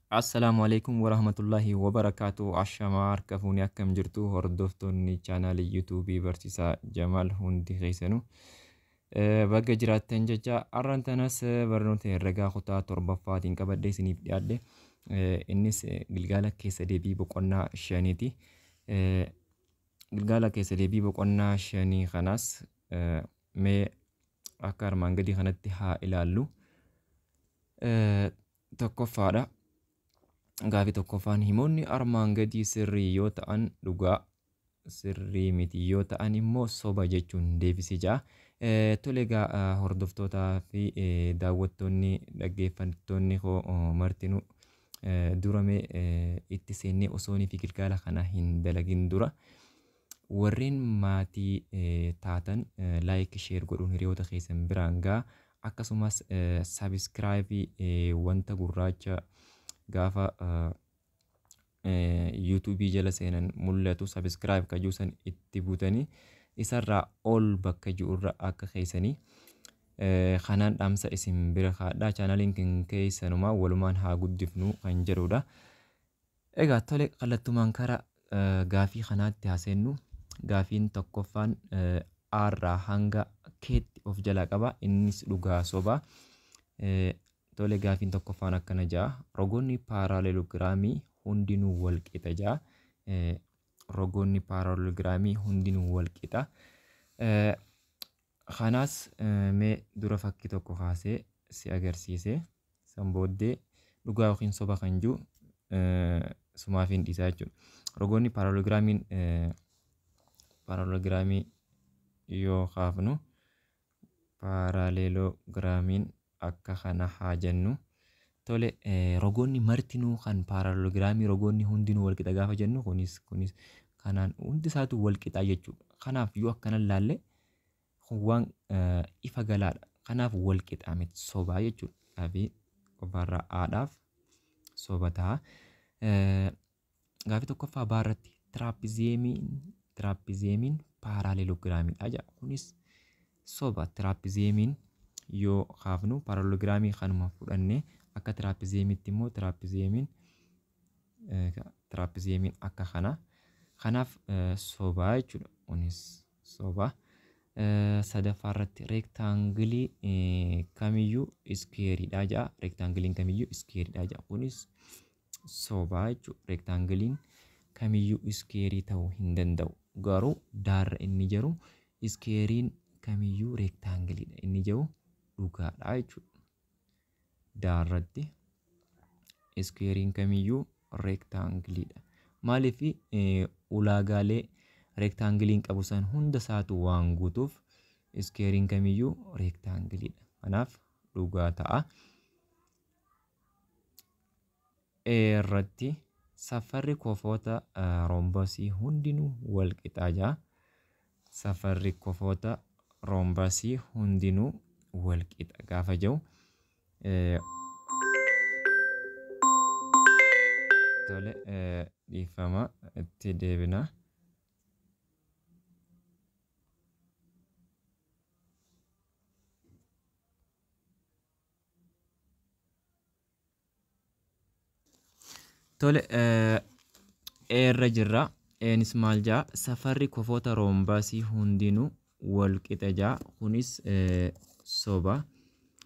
Assalamu alaikum warahmatullahi wabarakatuh. Ashama harkafuuni akkam jirtu hordoftoonni chaanaalii yuutuubii barsiisaa Jamaal hundi keessanuu bakka jiraattan jecha har'aan tanas barnoota herregaa kutaa torbaffaatiin qabadhee isiniif dhiyaadhe. Innis Gilgaala keessa deebii boqonnaa shaniiti. Gilgaala keessa deebii boqonnaa shanii kanas mee akka armaan gadii kanatti haa ilaallu. Tokkoffaadha. Gaaffii tokkoffaan himoonni armaan gadii sirrii yoo ta'an dhugaa, sirrii miti yoo ta'an immoo soba jechuun deebisee jira. Tole egaa hordoftootaa fi daawwattoonni dhaggeeffattoonni koo martinuu duramee itti seennee osoonii fi Gilgaala kana hin dalagin dura warreen maatii taatan laayik sheer godhuun hiriyoota keessan biraan ga'a. Akkasumas sabiskiraayibii wanta gurraacha gaafa yuutuubii jala seenan mul'atu sabiskiraayib kajuusan itti butanii isarraa ol bakka ji'urra akka keessanii kanaan dhaamsa isin bira kaadhaa. Chaanaaliin kan keessanumaa walumaan haa guddifnu kan jedhudha. Egaa tole kallattumaan kara gaafii kanaatti haasennu. Gaafiin tokkoffaan aarraa hanga keetti of jala qaba. Innis dhugaa sobaa. Tole gaafiin tokkoffaan akkana ja'a. Rogoonni paaraalelogiraamii hundinuu wal qixa ja'a. Rogoonni paaraalelogiraamii hundinuu wal qixa. Kanaas mee dura fakkii tokko kaasee si agarsiise. San booddee dhugaa yookiin soba kan jiru sumaaf hin dhiisaa jechuudha. Rogoonni paaraalelogiraamii yoo kaafnu paaraalelogiraamiin akka kana haa jennu. Tole rogoonni martinuu kan paaraalelogiraamii rogoonni hundinuu wal qixa gaafa jennu kunis kanaan hundi isaatu wal qixaa jechuudha. Kanaaf yoo akkana ilaalle waan ifa galaadha. Kanaaf wal qixaa miti sobaa jechuudha. Gaaffii qofaarraa aadhaaf soba ta'a. Gaaffii tokkoffaa baarratti tiraapizeemiin paaraalelogiraamiidha jedha. Kunis soba. Tiraapizeemiin yoo kaafnu paaraalelogiraamii kanuma fudhannee akka tiraapizeemiitti immoo tiraapizeemiin akka kana. Kanaaf sobaa jechuudha. Kunis soba. Sadaffaa irratti reektaangilii kamiyyuu iskeeriidha jedha. Reektaangiliin kamiyyuu iskeeriidha jedha. Kunis sobaa jechuudha. Reektaangiliin kamiyyuu iskeerii ta'uu hin danda'u. Garuu daarra inni jiru iskeeriin kamiyyuu reektaangiliidha. Inni jiru dhugaadha jechuudha. Daarratti iskeeriin kamiyyuu reektaangiliidha. Maaliif ulaagaalee reektaangiliin qabu san hunda isaatu waan guutuuf iskeeriin kamiyyuu reektaangiliidha. Kanaaf dhugaa ta'a. Irratti safarri kofoota roombasii hundinuu wal qixaa jira. Safarri kofoota roombasii hundinuu wal qixa gaafa jiru. Tole dhiifama itti deebina. Tole irra jirra. Eenis maal jaa safarri kofoota roombasii hundinuu wal qixa jaa. Kunis soba.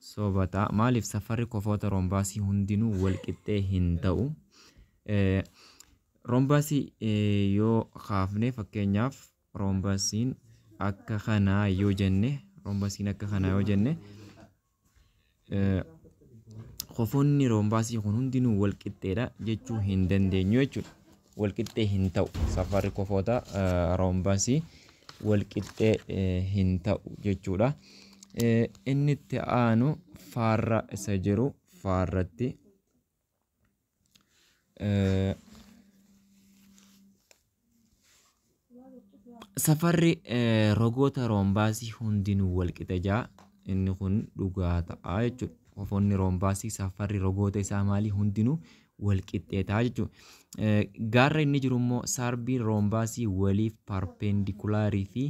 Soba ta'a. Maaliif safarri kofoota roombasii hundinuu wal qixxee hin ta'u? Roombasii yoo kaafne fakkeenyaaf roombasiin akka kanaa yoo jenne kofoonni roombasii kun hundinuu wal qixxeedha jechuu hin dandeenyu jechuudha. Wal qixxee hin ta'u. Safarri kofoota roombasii wal qixxee hin ta'u jechuudha. Inni itti aanu faarra isa jiru faarratti safarri rogoota roombasii hundinuu wal qixa jaa. Inni kun dhugaa ta'a jechuudha. Kofoonni roombasii safarri rogoota isaa maalii hundinuu wal qixxee ta'a jechuudha. Gaarra inni jiru immoo saarbiin roombasii waliif parpendikulaarii fi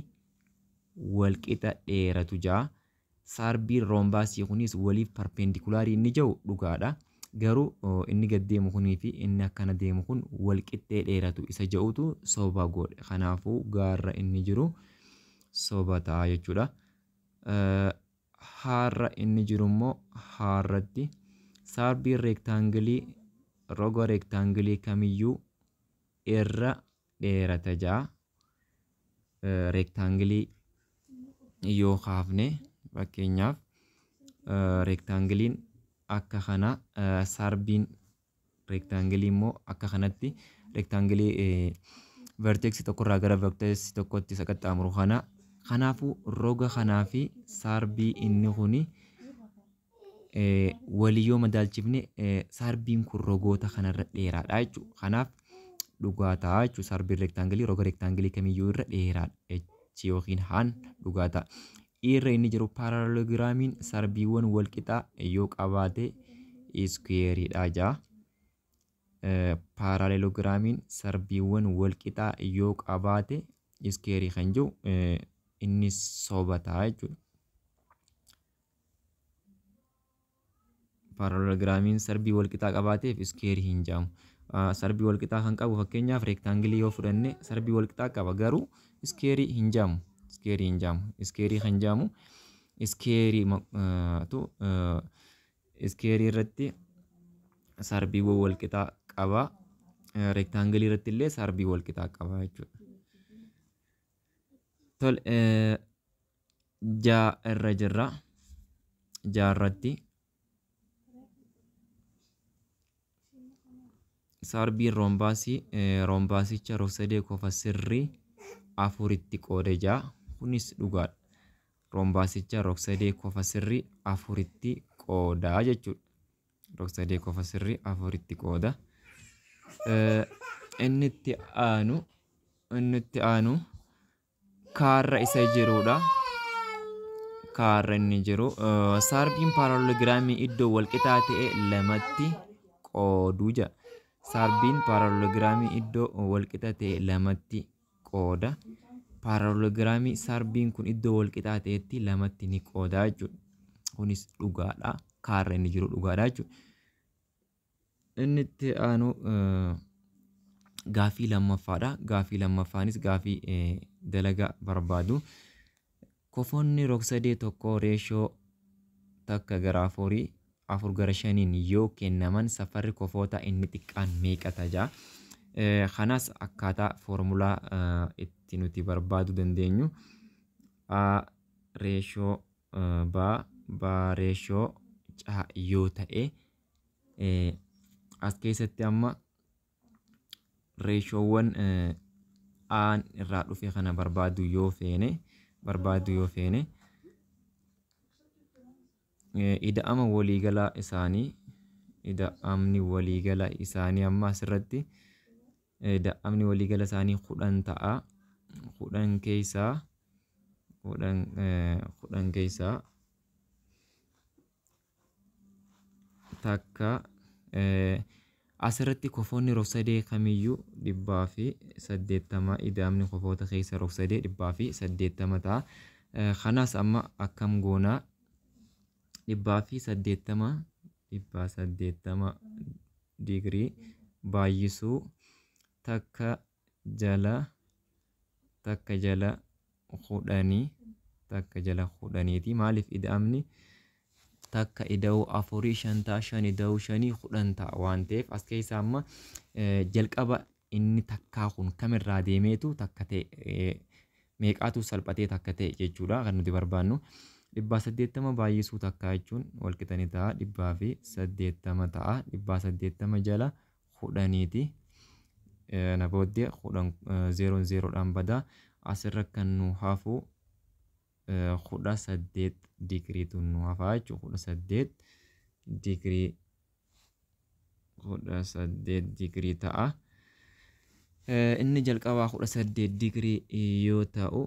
wal qixa dheeratu jaa. Saarbiin roombasii kunis waliif parpendikulaarii inni jiru dhugaadha. garuu inni gad deemu kunii fi inni akkana deemu kun wal qixxee dheeratu isa jedhutu soba godhe. Kanaafuu gaarra inni jiru soba ta'a jechuudha. Haarra inni jiru immoo haarratti sarbiin reektaangilii roga reektaangilii kamiyyuu irra dheerata ja'a. Reektaangilii yoo kaafne fakkeenyaaf reektaangiliin akka kana sarbiin reektaangilii immoo akka kanatti reektaangilii verteeksii tokkorraa gara verteeksii tokkotti isa qaxxaamuru kana. Kanaafuu roga kanaa fi sarbii inni kuni waliyyoo madaalchifne sarbiin kun rogoota kanarra dheeraadha jechuudha. Kanaaf dhugaa ta'a jechuudha. Sarbiin reektaangilii roga reektaangilii kamiyyuu irra dheeraadha yookiin haan dhugaa ta'a. Irra inni jiru paaraalogiraamiin sarbiiwwan walqixaa yoo qabaate iskuweeriidha ja'a. Paaraalogiraamiin sarbiiwwan walqixaa yoo qabaate iskuweerii kan jiru inni soba ta'a jechuudha. Paaraalogiraamiin sarbii walqixaa qabaateef iskuweerii hin jedhamu. Sarbii walqixaa kan qabu fakkeenyaaf reektaangilii yoo fudhanne sarbii walqixaa qaba garuu iskuweerii hin jedhamu. Iskuweerii hin jedhamu. Iskuweerii kan jedhamu iskuweerii irratti sarbiiwwan walqixaa qaba. Reektaangilii irratti illee sarbii walqixaa qaba jechuudha. Tole jaa irra jirra. Jaa irratti sarbiin roombaasicha rog-sadee qofa sirrii afuritti qoode ja'a. Kunis dhugaadha. Roombaasicha rog-sadee qofa sirrii afuritti qoodaa jechuudha. Rog-sadee qofa sirrii afuritti qooda. Inni itti aanu kaarra isa jirudha. Kaarra inni jiru sarbiin paaraalogiraamii iddoo walqixaa ta'e lamatti qooduu jedha. Sarbiin paaraalogiraamii iddoo walqixa ta'e lamatti qooda. Paaraalogiraamii sarbiin kun iddoo walqixaa ta'etti lamatti ni qooda jechuudha. Kunis dhugaadha. Kaarra inni jiru dhugaadha jechuudha. Inni itti aanu gaaffii lammaffaadha. Gaaffii lammaffaanis gaaffii dalagaa barbaadu. Kofoonni rog-sadee tokko reeshoo takka gara afurii 4/5 yoo kennaman safarri kofoota inni xiqqaan meeqa ta'a? Kanas akkaataa foormulaa itti nuti barbaadu dandeenyu A reeshoo B reeshoo C yoo ta'e as keessatti amma reeshoowwan Aan irraa dhufe kana barbaadu yoo feene ida'ama waliigalaa isaanii amma asirratti ida'amni waliigala isaanii 10 ta'a. 10 keessaa takka asirratti kofoonni rog-sadee kamiyyuu 180 ida'amni kofoota keessa rog-sadee 180 ta'a. Kanas amma akkam goonaa 180 digirii baay'isuu takka jala 10ti. Maaliif ida'amni takka ida'uu 4 5 ta'a 5 ida'uu 5 10 ta'a waan ta'eef as keessa amma jalqaba inni takkaa kun kamirraa deemeetu takka ta'e meeqaatu salphatee takka ta'e jechuudha kan nuti barbaannu. 180 baay'isuu takkaa jechuun walqixa ni ta'a 180 ta'a. 180 jala 10ti. Na booddee 0 badaa asirra kan nu hafu 18 digriitu nu hafaa jechuudha. 18 digrii ta'a. Inni jalqabaa 18 digrii yoo ta'u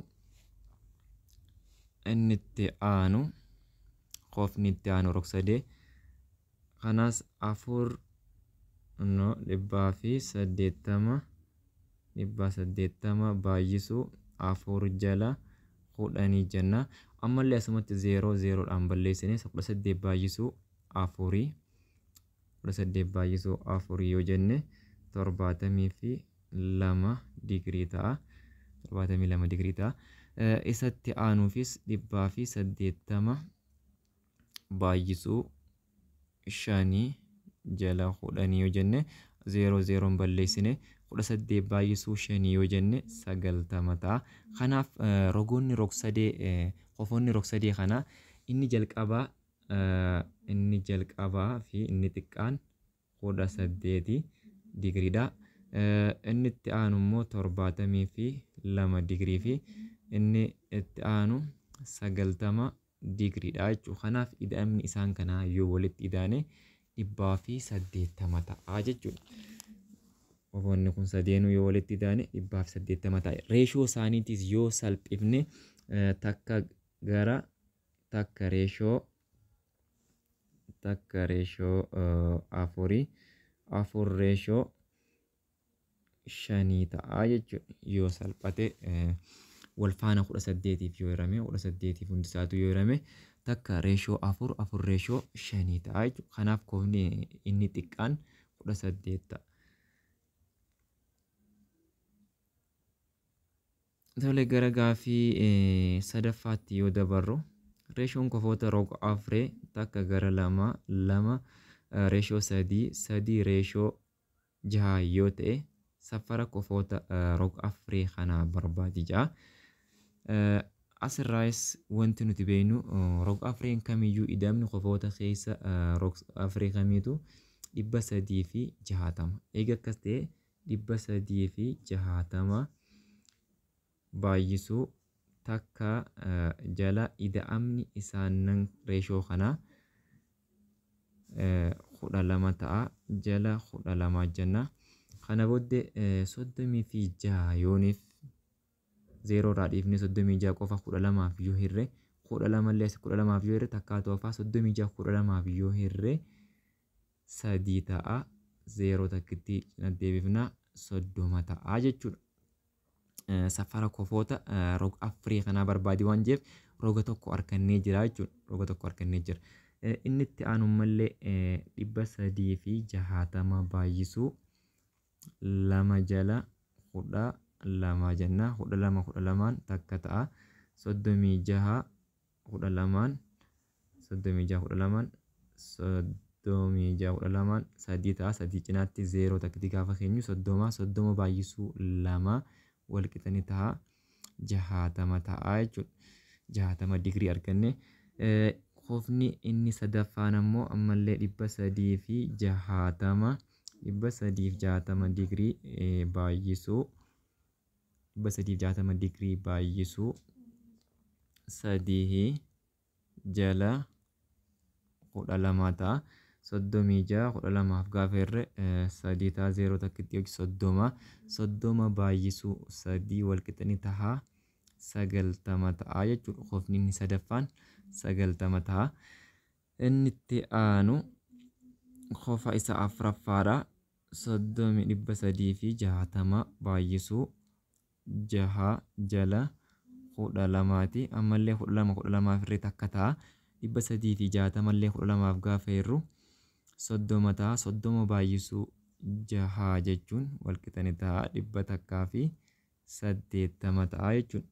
inni itti aanu qofni itti aanu rog-sadee kanas 180 baay'isuu 4 jala 10 jenna. Ammallee asumatti 0 0dhaan balleessine 18 baay'isuu 4 18 baay'isuu 4 yoo jenne 72 digirii ta'a. 72 digirii ta'a. Isatti aanuufis 180 baay'isuu 5 jala 10 yoo jenne 00 balleessine 18 baay'isuu 5 yoo jenne 90 ta'a. Kanaaf rogoonni qofoonni rog-sadee kana inni jalqabaa fi inni xiqqaan 18 digriidha. Inni itti aanu immoo 72 digirii fi inni itti aanu 90 digriidha jechuudha. Kanaaf ida'amni isaan kanaa yoo walitti idaane 180 ta'a jechuudha. Qofoonni kun sadeenuu yoo walitti idaane 180 ta'a. Reeshoo isaaniitis yoo salphifne takka gara takka reeshoo afurii 4 reeshoo 5 ta'a jechuudha. Yoo salphate wal faana 18 yoo hirame 18 hundisaatu yoo hirame takka reeshoo 4 reeshoo 5 ta'a jechuudha. Kanaaf qofni inni xiqqaan 18 ta'a. Tole gara gaafii sadaffaatti yoo dabarru reeshoon qofoota rog-afree takka gara 2 reeshoo 3 reeshoo 6 yoo ta'e safara qofoota rog-afree kanaa barbaadi ja'a. Asirraas wanti nuti beeknu rog-afreen kamiyyuu ida'amni qofoota keessa rog-afree kamiitu 360. Egaa akkas ta'e 360 baay'isuu takka jala ida'amni isaanan reeshoo kanaa 12 ta'a. Jala 12 jenna. Kana booddee 36 yooniif 0 irraa dhiifnee 36 qofa 12 yoo hirre 12 illee 12 yoo hirre takkaa toofaa 36 12 yoo hirre 3 ta'a. 0 takkitti deebifna 30 ta'a jechuudha. Safara qofoota rog-afree kanaa barbaadi waan jeef roga tokko harkannee jira jechuudha. Roga tokko harkannee jira. Inni itti aanu mallee 360 baay'isuu 2 jala 12 jenna. 12 takka ta'a. 36 12 3 ta'a. 3 cinaatti 0 takkitti gaafa keenyu 30 baay'isuu 2 wal qixanii ta'a. 60 ta'a jechuudha. 60 digirii arganne. Qofni inni sadaffaan ammoo ammallee 360 digirii baay'isuu 360 digirii baay'isuu 3 jala 12 ta'a. 36 12 gaafa hirre 3 ta'a. 0 takkitti yookiin 30 baay'isuu 3 wal qixanii ta'a. 90 ta'a jechuudha. Qofni inni sadaffaan 90 ta'a. Inni itti aanu qofa isa afuraffaadha. 360 baay'isuu 6 jala 12ti. Ammallee 12 irree takka ta'a. 360 illee 12 gaafa hirru 30 ta'a. 30 baay'isuu 6 jechuun wal qixanii ta'a. 180 ta'a jechuudha.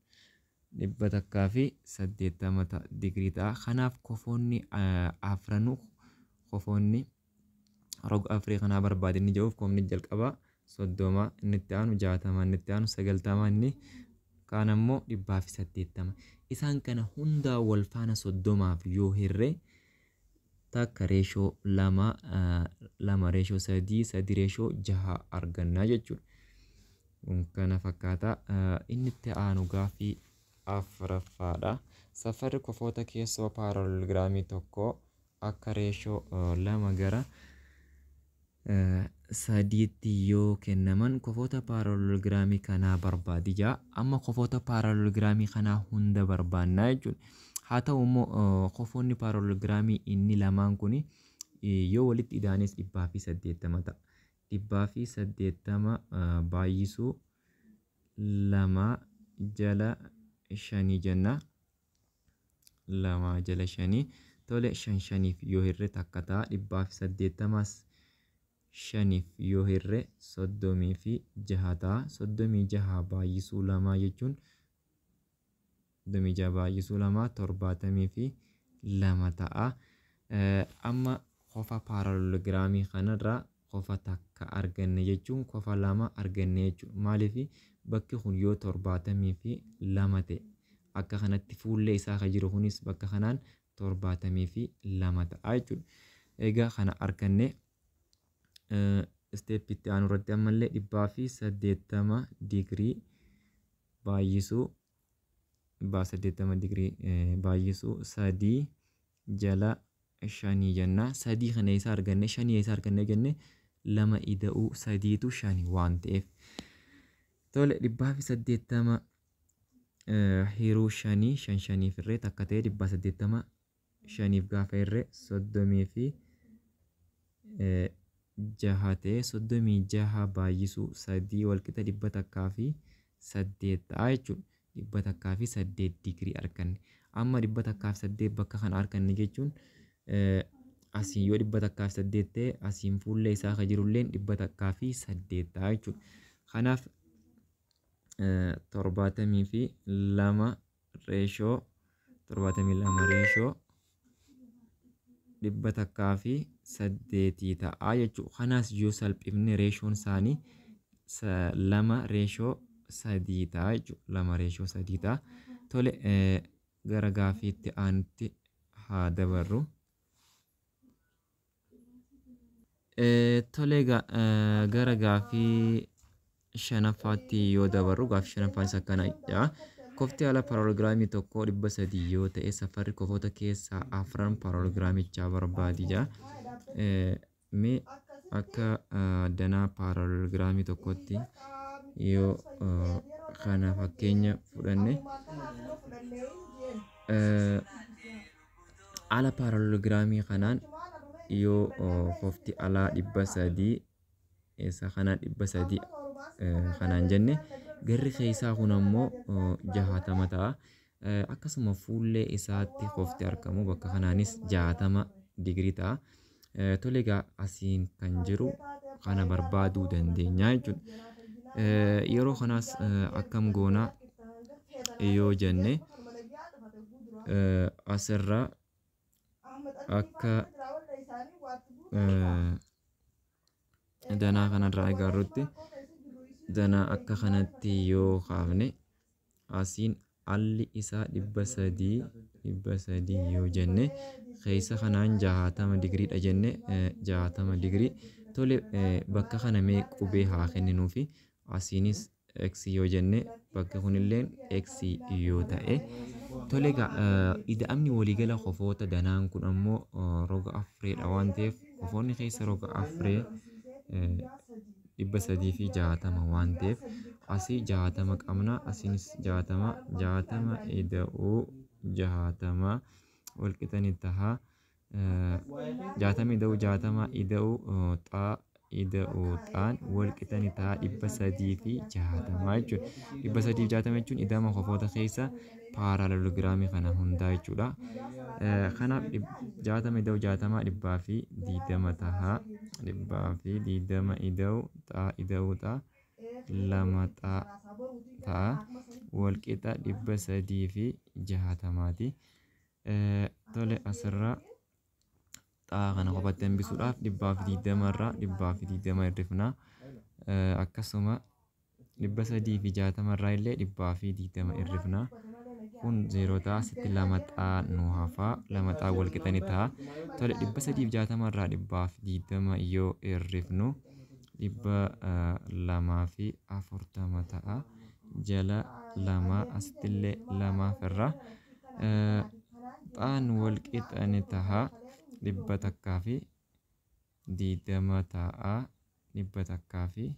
180 digirii ta'a. Kanaaf qofoonni afranuu qofoonni rog-afree kanaa barbaadanii jiruuf qofni jalqabaa 30 inni itti aanu 60 inni itti aanu 90 inni kaan ammoo 180. Isaan kana hundaa wal faana 30f yoo hirre takka reeshoo 2 reeshoo 3 reeshoo 6 argannaa jechuudha. Kana fakkaata. Inni itti aanu gaafii afuraffaadha. Safarri qofoota keessoo paaraalogiraamii tokko akka reeshoo 2 gara 3tti yoo kennaman qofoota paaraalogiraamii kanaa barbaadi ja'a. Amma qofoota paaraalogiraamii kanaa hunda barbaannaa jechuudha. Haa ta'u immoo qofoonni paaraalogiraamii inni lamaan kun yoo walitti idaanes 180 ta'a. 180 baay'isuu 2 jala 5 jenna. 2 jala 5 tole 5 5f yoo hirre takka ta'a. 180 shaniif yoo hirre 36 ta'a. 36 baay'isuu 2 jechuun 36 baay'isuu 2 72 ta'a. Amma qofa paaraalogiraamii kanarraa qofa takka arganne jechuun qofa 2 arganne jechuudha. Maaliif bakki kun yoo 72 ta'e akka kanatti fuullee isaa kan jiru kunis bakka kanaan 72 ta'a jechuudha. Egaa kana arganne step itti aanu irratti ammallee 180 digirii baay'isuu 180 digirii baay'isuu 3 jala 5 jenna. 3 kana isaa arganne 5 isaa arganne jenne 2 ida'uu 3tu 5 waan ta'eef. Tole 180 hiruu 5 5 firree takka ta'e 180 5f gaafa irree 36 ta'e 36 baay'isuu 3 walqixa 108 ta'a jechuudha. 108 digirii arganne. Amma 108 bakka kana arganne jechuun asiin yoo 108 ta'e asiin fuullee isaa kan jirulleen 108 ta'a jechuudha. Kanaaf 72 reeshoo 108 ta'a jechuudha. Kanaas yoo salphifne reeshoon isaanii 2:3 ta'a jechuudha. 2:3 ta'a. Tole gara gaafiitti aanutti haa dabarru. Tole gara gaafii shanaffaatti yoo dabarru gaafii shanaffaan isa kanadha. Kofti haala paaraalogiraamii tokko 300 yoo ta'e safarri kofoota keessaa 4 paaraalogiraamichaa barbaadija. Mee akka danaa paaraalogiraamii tokkotti yoo kana fakkeenya fudhanne haala paaraalogiraamii kanaan yoo kofti alaa 300 isa kana 300 kanaan jenne garri keessaa kun ammoo 60 ta'a. Akkasuma fuullee isaatti kofti argamu bakka kanaanis 60 digirii ta'a. Tole egaa asiin kan jiru kana barbaaduu dandeenya jechuudha. Yeroo kanaas akkam goona yoo jenne asirraa akka danaa kanarraa agarrutti danaa akka kanatti yoo kaafne asiin alli isaa 300 yoo jenne keessa kanaan 60 digiriidha jenne 60 digirii. Tole bakka kana mee qubee haa kenninuufi asiinis x yoo jenne bakka kunillee x yoo ta'e. Tole egaa ida'amni waliigala kofoota danaan kun ammoo roga afreedha waan ta'eef kofoonni keessa roga afree 360 waan ta'eef asii 60 qabna asiinis 60 ida'uu 60 walqixani taha 60 ida'uu 60 ida'uu xaa ida'uu xaan walqixani taha 360 jechuudha. 360 jechuun ida'ama kofoota keessa paaraalogiraamii kana hundaa jechuudha. Kanaaf 60 ida'uu 60 120 taha 120 ida'uu xaa ida'uu xaa 2 xaa ta'a walqixa 360ti. Tole asirraa xaa kana qofatti hambisuudhaaf 120 irraa 120 hirrifna. Akkasuma 360 irraa illee 120 hirrifna. Kun 0 ta'a asitti 2 xaa nu hafa 2 xaa walqixani ta'a. Tole 360 irraa 120 yoo hirrifnu 240 ta'a. Jala 2 asitti illee 2 irraa xaan walqixani ta'a 120 ta'a 120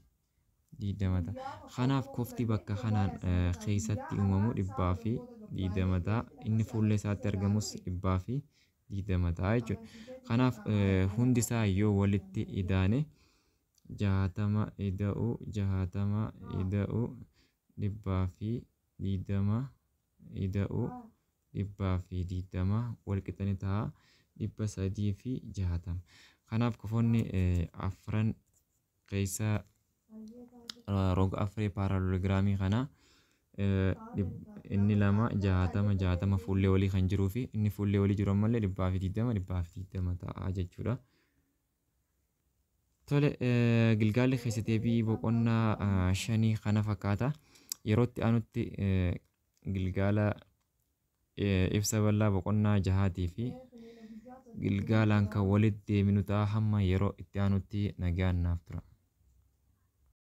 ta'a. Kanaaf kofti bakka kanaan keessatti uumamu 120 ta'a. Inni fuullee isaatti argamus 120 ta'a jechuudha. Kanaaf hundi isaa yoo walitti idaane 60 ida'uu 60 ida'uu 120 ida'uu 120 walqixani ta'a 360. Kanaaf kofoonni afran keessa roga afree paaraalogiraamii kana inni lama 60 fuullee olii kan jiruu fi inni fuullee olii jiru ammallee 220 ta'a jechuudha. Tole gilgaalli keessatee fi boqonnaa 5 kana fakkaata. Yerootti aanutti gilgaala ibsa bal'aa boqonnaa 6 fi gilgaalaan kan walitti deeminu ta'a hamma yeroo itti aanutti nagaan naaf tura.